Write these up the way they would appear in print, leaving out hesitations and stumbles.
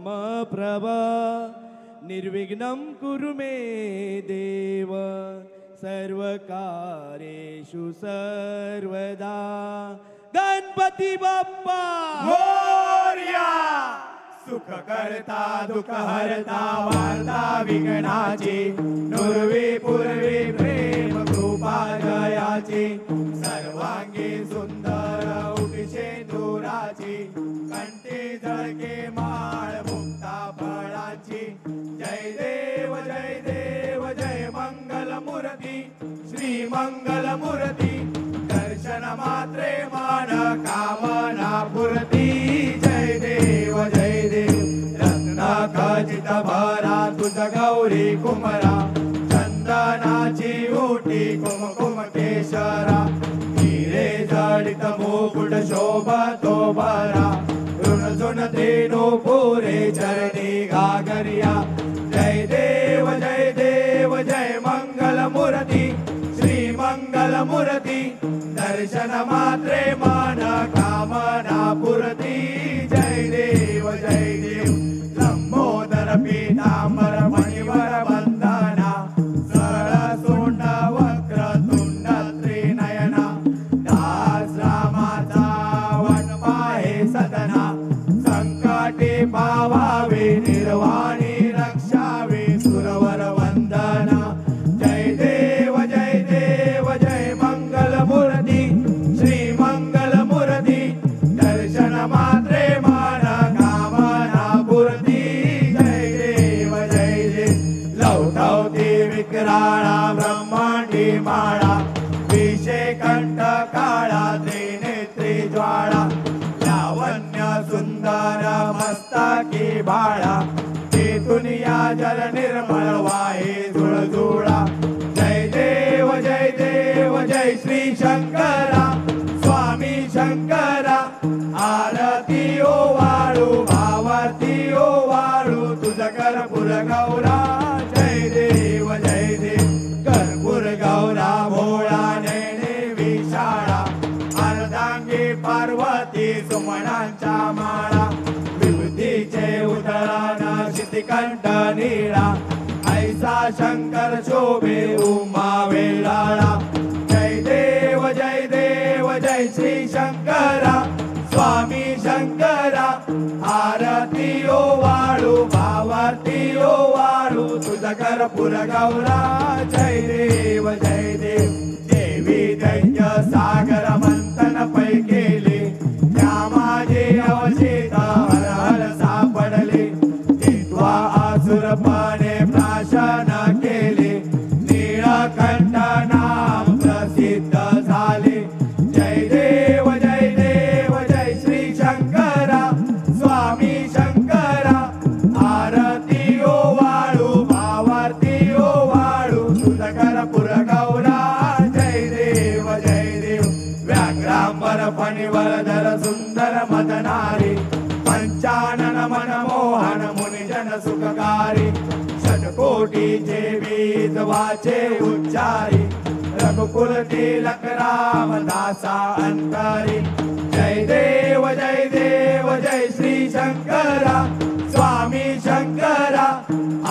मम प्रभ निर्विघ्नं कुरु मे देव सर्वकार्येषु सर्वदा गणपती बाप्पा मोरया सुख करता दुःख हरता वार्ता विघ्नाची नुरवी पूर्वी प्रेम कृपा जयाची सर्वांगी सुंदर उठीचे दुराची कंठी झळके माळ मुक्ता फळाची जय देव जय मंगल मूर्ती श्री मंगल मूर्ती दर्शन मात्रे मान कामना पूर्ती जय देव रत्न खचित भरा तुझ गौरी कुमरा चंदनाची ओटी कुमकुम केशरा हिरे जडित मुकुट शोभतो बरा ऋण झुन धेनु पुरे चरणी घागरिया जय देव जय मंगल मूर्ती श्री मंगल मूर्ती दर्शन मात्रे मान कामना पूर्ती जय देव लंबोदर पीतांबर मणिवर बंधना सरळ सोंड वक्र तुंड त्रिनयना दास रामाचा वनपाहे सदना संकटी पावावे निर्वाणी रक्षावे सुरवर वंदना जय देव जय मंगल मूर्ती श्री मंगल मूर्ती दर्शन मात्रे मान कामना पूर्ती जय देव लवटवती विक्राळा ब्रह्मांडी माळा विषे कंठ काळा त्रिनेत्री ज्वाळा लावण्य सुंदर मस्तकी बाळा दुनिया जल निर्मळ वाहे झुळझुळा जय देव जय श्री शंकरा स्वामी शंकरा आरती ओ वाळू भावाती ओ वाळू तुझ कर्पूर गौरा जय देव कर्पूर गौरा भोळा नैने विशाळा अर्धांगी पार्वती सुमनांच्या माळा विभूतीचे उधळण शितिकंठ नीळा ऐसा शंकर शोभे उमा वेलाळा जय देव जय श्री शंकरा स्वामी शंकरा आरती ओ वाळू भावाती ओ वाळू तुझ कर्पूर गौरा जय देव देवी दैत्य सागर मंथन पै केले त्या माझे अवशेष हर हर सापडले तेव्हा आसुरपणे प्राशन केले नीळकंठ नाम प्रसिद्ध झाले जय देव जय श्री शंकरा स्वामी शंकरा आरती ओ वाळू भावारती ओ वाळू तुझ कर्पूर गौरा जय देव व्याघ्रांबर फणीवर धर सुंदर मदनारी पंचानन मनमोहन मुनिजन सुखकारी षटकोटीचे बीज वाचे उच्चारी रघुकुल तिलक रामदासा अंतरी जय देव जय श्री शंकरा स्वामी शंकरा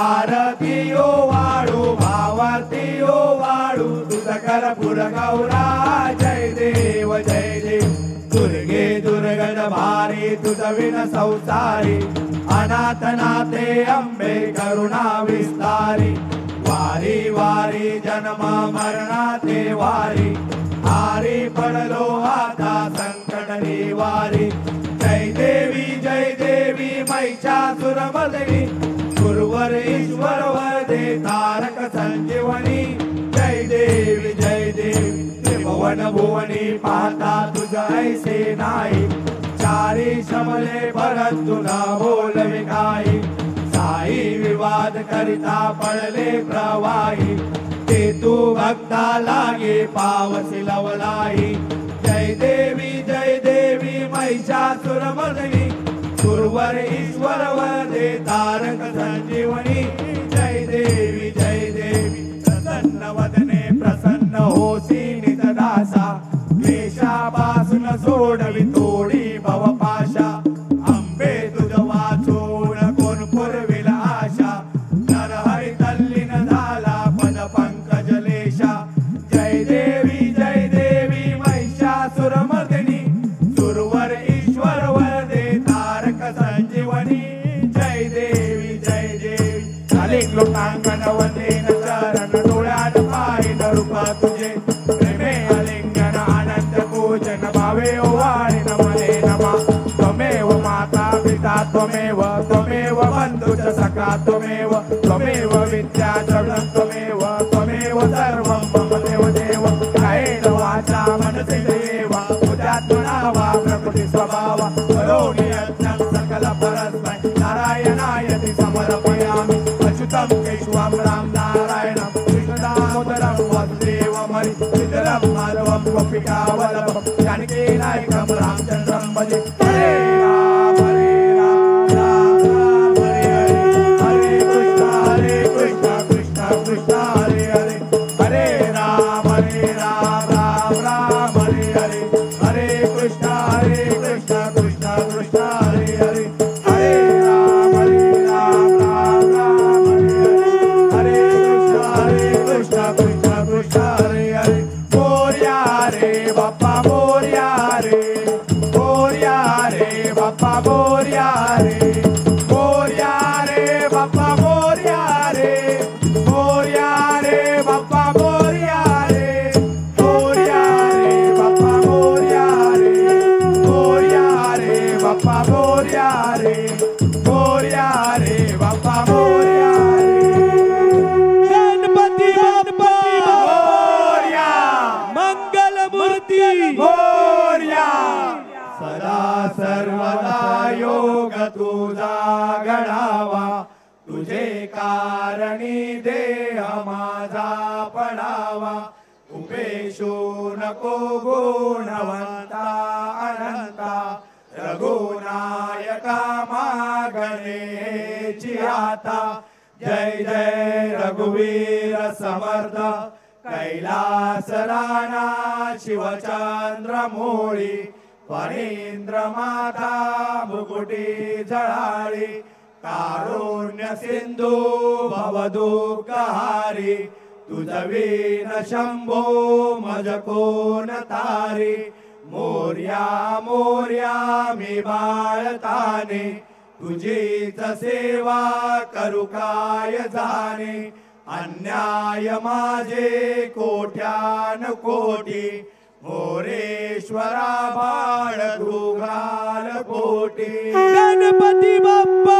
आरती ओ वाळू भावारती ओ वाळू तुझ कर्पूर गौरा जय देव दुर्गे दुर्गण भारी तुझ विन संसारी अनाथ नाथे अंबे करुणा विस्तारी वारी वारी जन्म मरणाते वारी हारी पडलो आता संकट निवारी जय देवी महिषासुरमर्दिनी गुरुवर ईश्वर वरदे तारक संजीवनी जय देवी भुवन भुवनी पाहता तुझ ऐसे नाही चारी शमले परंतु न बोलवे काही साई विवाद करिता पडले प्रवाही ते तू भक्ता लागे पावसी लवलाई जय देवी महिषासुरमर्दिनी गुरुवर ईश्वर वरदे तारक संजीवनी जय देवी प्रसन्न वदने प्रसन्न होसी नितदासा क्लेशापासून सोडवी तोडी भवपाशा अंबे तुझ वाचून अधिक लोकांगण वंदेन चरण डोळ्यात पाहिन रूपा तुझे प्रेमे अलिंगन आनंद पूजन भावे ओवाळीन मने नमा त्वमेव माता पिता त्वमेव त्वमेव बंधुच सखा त्वमेव त्वमेव विद्या जगन् त्वमेव त्वमेव सर्वं मम देव देव कायेन वाचा मनसेव उद्यात्मना वा प्रकृति स्वभाव करोमि यज्ञं सकल परस्मै नारायणायति समर्पयामि अच्युतं केशवं राम नारायणं कृष्णदामोदरं वसुदेवमरि श्रीधरं माधवं गोपिकावल्लभं जानकीनायकं रामचन्द्रं भजे हरे राम राम राम हरे हरे कृष्ण कृष्ण कृष्ण हरे हरे हरे राम राम राम हरे हरे कृष्ण कृष्ण कृष्ण हरे हरे हरे राम राम राम हरे कृष्ण कृष्ण कृष्ण हरे हरे मोरया रे बाप्पा मोरया रे बाप्पा मोरया रे मोरया रे बाप्पा मोरया रे मोरया रे बाप्पा मोरया रे मोरया रे बाप्पा मोरया रे मोरया रे बाप्पा मोरया रे मोरया रे बाप्पा मोरया रे गणपती बाप्पा मोरया मंगलमूर्ती मोरया सदा सर्वदा योग तुझा घडावा तुझे कारणी देह माझा पडावा उपेशो नको गुणवंता अनंता रघुनायका मागणेची आता जय जय रघुवीर समर्थ कैलास राणा शिवचंद्र मोळी फणींद्र माता मुकुटी झळाळी कारुण्य सिंधू भवदुःखहारी तुझवीन शंभो मज कोण तारी मोर्या मोर्या मी बाळताने तुझीच सेवा करू काय जाणे अन्याय माझे कोट्यान कोटी मोरेश्वरा बाळ तू घाल पोटी गणपती बाप्पा